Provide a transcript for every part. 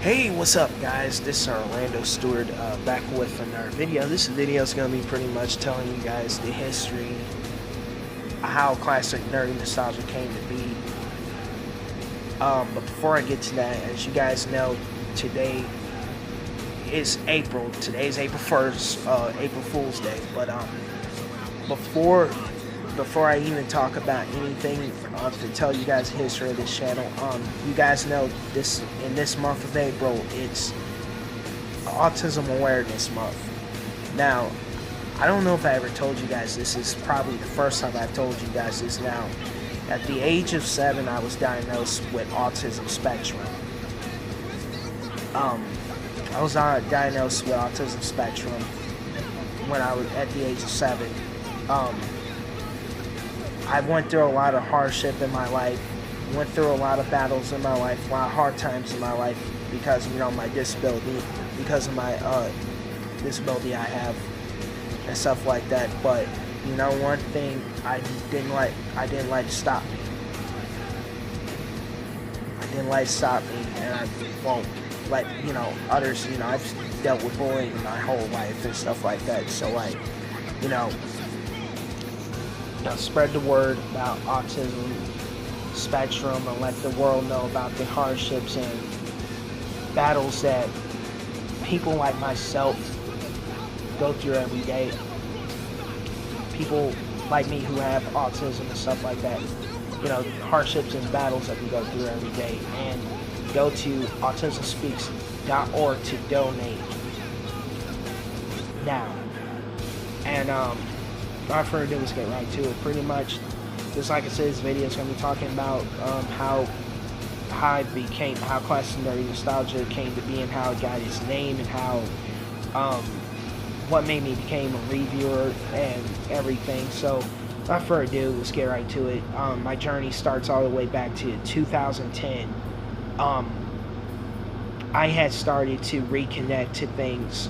Hey, what's up, guys? This is Orlando Stewart back with another video. This video is going to be pretty much telling you guys the history, how classic nerdy nostalgia came to be. But before I get to that, as you guys know, today is April. Today is April 1st, April Fool's Day. But before before I even talk about anything to tell you guys the history of this channel, you guys know this in this month of April, it's Autism Awareness Month. Now, I don't know if I ever told you guys this. Is probably the first time I've told you guys this. Now, at the age of 7, I was diagnosed with autism spectrum. I was diagnosed with autism spectrum when I was at the age of 7. I went through a lot of hardship in my life, went through a lot of battles in my life, a lot of hard times in my life because of, my disability, because of my disability I have and stuff like that. But one thing I didn't let stop me. I didn't let stop me, and I won't let others. I've dealt with bullying my whole life and stuff like that. So spread the word about autism spectrum and let the world know about the hardships and battles that people like myself go through every day. People like me who have autism and stuff like that, hardships and battles that we go through every day. And go to autismspeaks.org to donate now. And without further ado, let's get right to it. Pretty much, just like I said, this video is going to be talking about how classic nerdy nostalgia came to be and how it got its name and how what made me became a reviewer and everything. So without further ado, let's get right to it. My journey starts all the way back to 2010. I had started to reconnect to things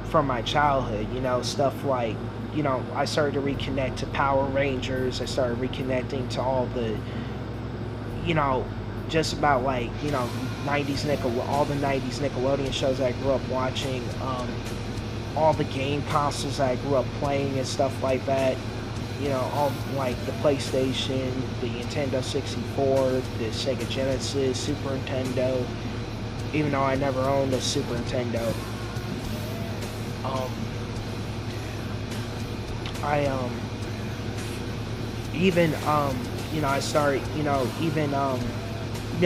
from my childhood, stuff like I started to reconnect to Power Rangers. I started reconnecting to all the, just about all the 90s Nickelodeon shows I grew up watching, all the game consoles I grew up playing and stuff like that, all like the PlayStation, the Nintendo 64, the Sega Genesis, Super Nintendo, even though I never owned a Super Nintendo.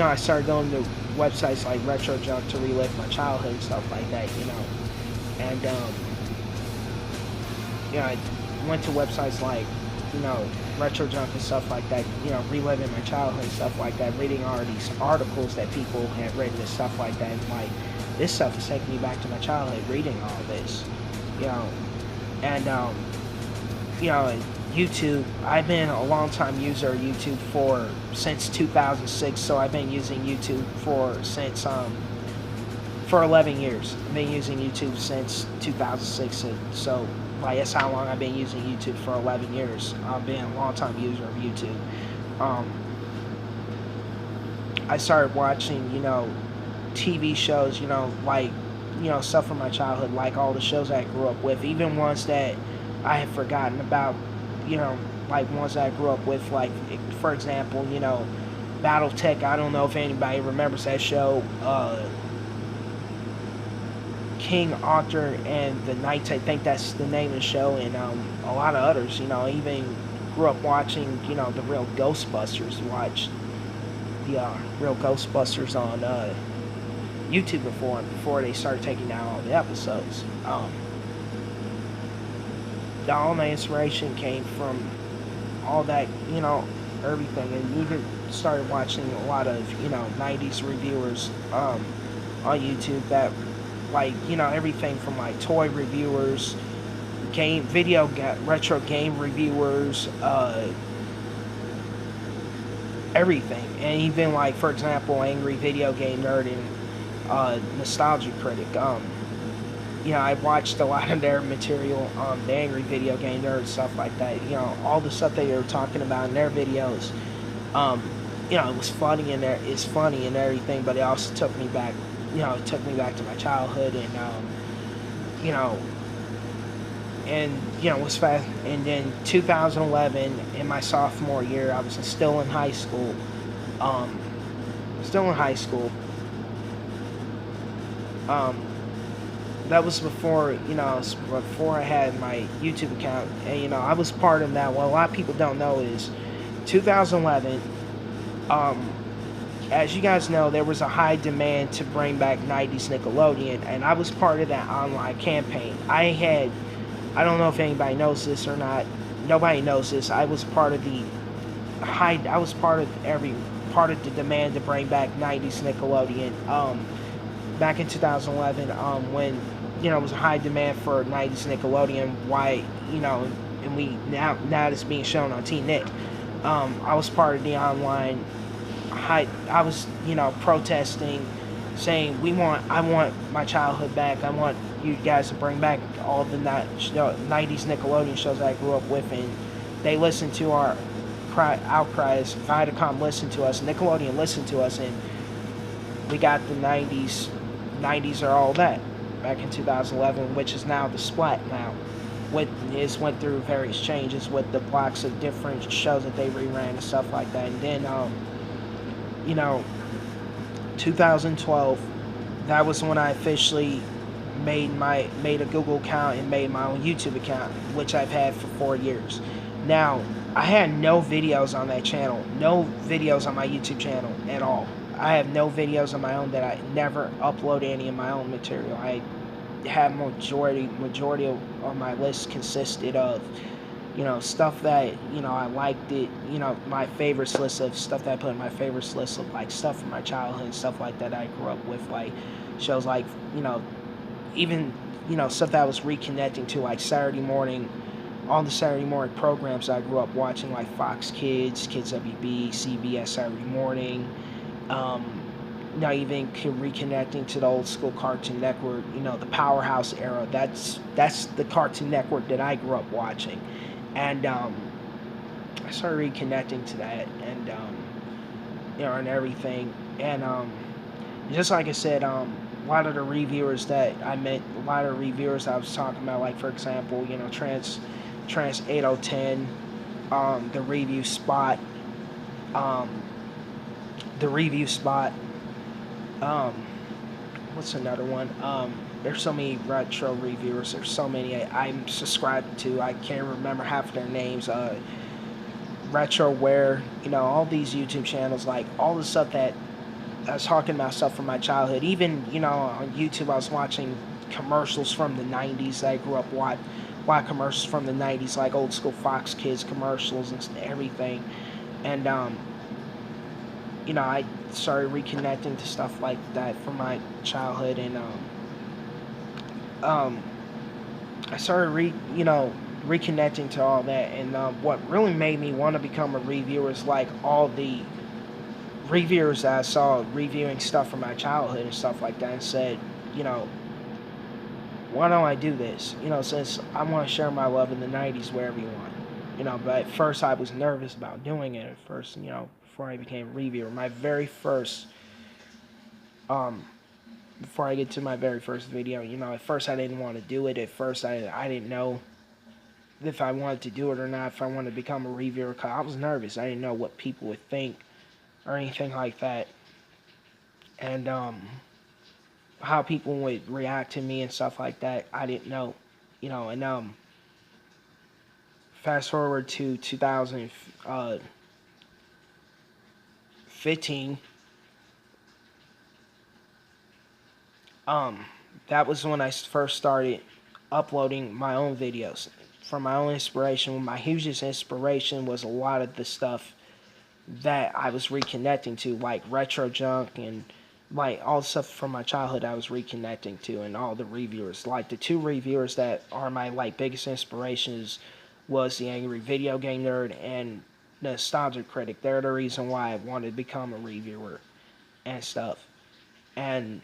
I started going to websites like Retro Junk to relive my childhood and stuff like that, and I went to websites like Retro Junk and stuff like that, reliving my childhood and stuff like that, reading all these articles that people had written and stuff like that, and this stuff is taking me back to my childhood, reading all this, and YouTube. I've been a long time user of YouTube since 2006, so I've been using YouTube for 11 years. I've been using YouTube since 2006, so that's how long I've been using YouTube, for 11 years. I've been a long time user of YouTube. I started watching, TV shows, stuff from my childhood, like all the shows I grew up with, even ones that I had forgotten about, like ones that I grew up with, like, for example, Battletech. I don't know if anybody remembers that show, King Arthur and the Knights, I think that's the name of the show, and a lot of others, even grew up watching, the real Ghostbusters, watched the real Ghostbusters on YouTube before they started taking down all the episodes. All my inspiration came from all that, everything, and even started watching a lot of, 90s reviewers on YouTube that, everything from, toy reviewers, retro game reviewers, everything, and even, for example, Angry Video Game Nerd and Nostalgia Critic. I watched a lot of their material on the Angry Video Game Nerd, stuff like that. All the stuff they were talking about in their videos. It was funny and it's funny and everything, but it also took me back it took me back to my childhood, and you know, was fast. And then 2011, in my sophomore year, I was still in high school. Um, Still in high school. Um, that was before, before I had my YouTube account, and I was part of that. What a lot of people don't know is 2011. Um, as you guys know, there was a high demand to bring back 90s Nickelodeon, and I was part of that online campaign. I don't know if anybody knows this or not. Nobody knows this. I was part of I was part of the demand to bring back 90s Nickelodeon. Back in 2011, when it was a high demand for 90s Nickelodeon. Why, and we now it's being shown on TNIT. I was part of the online. I was, protesting, saying I want my childhood back. I want you guys to bring back all the 90s Nickelodeon shows I grew up with, and they listened to our outcries. Viacom listened to us, Nickelodeon listened to us, and we got the 90s. 90s are all that back in 2011, which is now the Splat now. Went through various changes with the blocks of different shows that they reran and stuff like that. And then 2012, that was when I officially made a Google account and made my own YouTube account, which I've had for 4 years. Now, I had no videos on that channel, no videos on my YouTube channel at all. I have no videos on my own. That I never upload any of my own material. I have majority of my list consisted of stuff that I liked it, my favorites list of stuff that I put in my favorites list of, like, stuff from my childhood and stuff like that I grew up with, like shows like even stuff that I was reconnecting to, like Saturday morning, all the Saturday morning programs I grew up watching, like Fox Kids, Kids WB, CBS Saturday Morning. Now even reconnecting to the old school Cartoon Network, the Powerhouse era. That's the Cartoon Network that I grew up watching, and I started reconnecting to that, and and everything, and just like I said, a lot of the reviewers that I met, a lot of reviewers I was talking about, like for example, Trans 8010, the review spot. The review spot. What's another one? There's so many retro reviewers. There's so many I'm subscribed to. I can't remember half of their names. Retroware. All these YouTube channels. Like all the stuff that I was talking about, stuff from my childhood. Even on YouTube, I was watching commercials from the '90s that I grew up watching. Commercials from the '90s, like old school Fox Kids commercials and everything. And I started reconnecting to stuff like that from my childhood, and I started reconnecting to all that, and what really made me want to become a reviewer is like all the reviewers that I saw reviewing stuff from my childhood and stuff like that, and said, why don't I do this? Since I want to share my love in the '90s with everyone. But at first I was nervous about doing it. At first, before I became a reviewer, my very first, before I get to my very first video, at first I didn't want to do it. At first I didn't know if I wanted to do it or not, if I wanted to become a reviewer, because I was nervous. I didn't know what people would think or anything like that. And how people would react to me and stuff like that, I didn't know. And fast forward to 2015, that was when I first started uploading my own videos from my own inspiration. My hugest inspiration was a lot of the stuff that I was reconnecting to, like retro junk and like all the stuff from my childhood I was reconnecting to, and all the reviewers. Like the two reviewers that are my biggest inspirations was the Angry Video Game Nerd and the Nostalgia Critic. They're the reason why I wanted to become a reviewer and stuff. And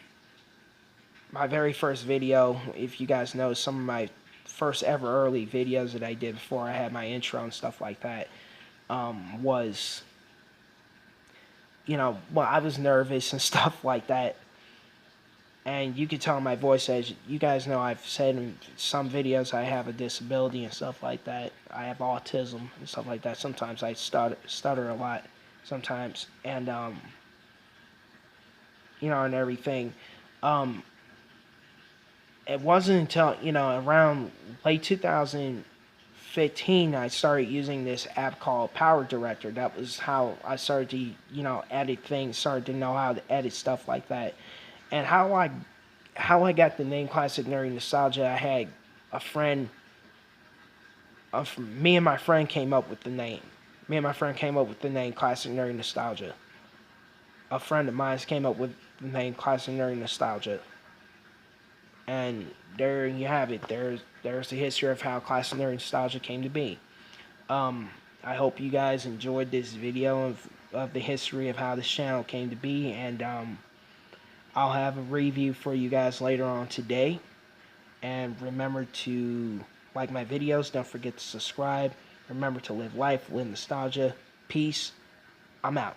my very first video, if you guys know, some of my first ever early videos that I did before I had my intro and stuff like that, was, I was nervous and stuff like that. And you can tell my voice, as you guys know, I've said in some videos I have a disability and stuff like that. I have autism and stuff like that. Sometimes I stutter a lot sometimes. And, you know, and everything. Um, it wasn't until, you know, around late 2015 I started using this app called Power Director. That was how I started to, you know, edit things, started to know how to edit stuff like that. And how I got the name Classic Nerdy Nostalgia, I had a friend, me and my friend came up with the name. Me and my friend came up with the name Classic Nerdy Nostalgia. A friend of mine came up with the name Classic Nerdy Nostalgia. And there you have it. There's the history of how Classic Nerdy Nostalgia came to be. I hope you guys enjoyed this video of the history of how this channel came to be, and I'll have a review for you guys later on today. And remember to like my videos. Don't forget to subscribe. Remember to live life, live nostalgia. Peace. I'm out.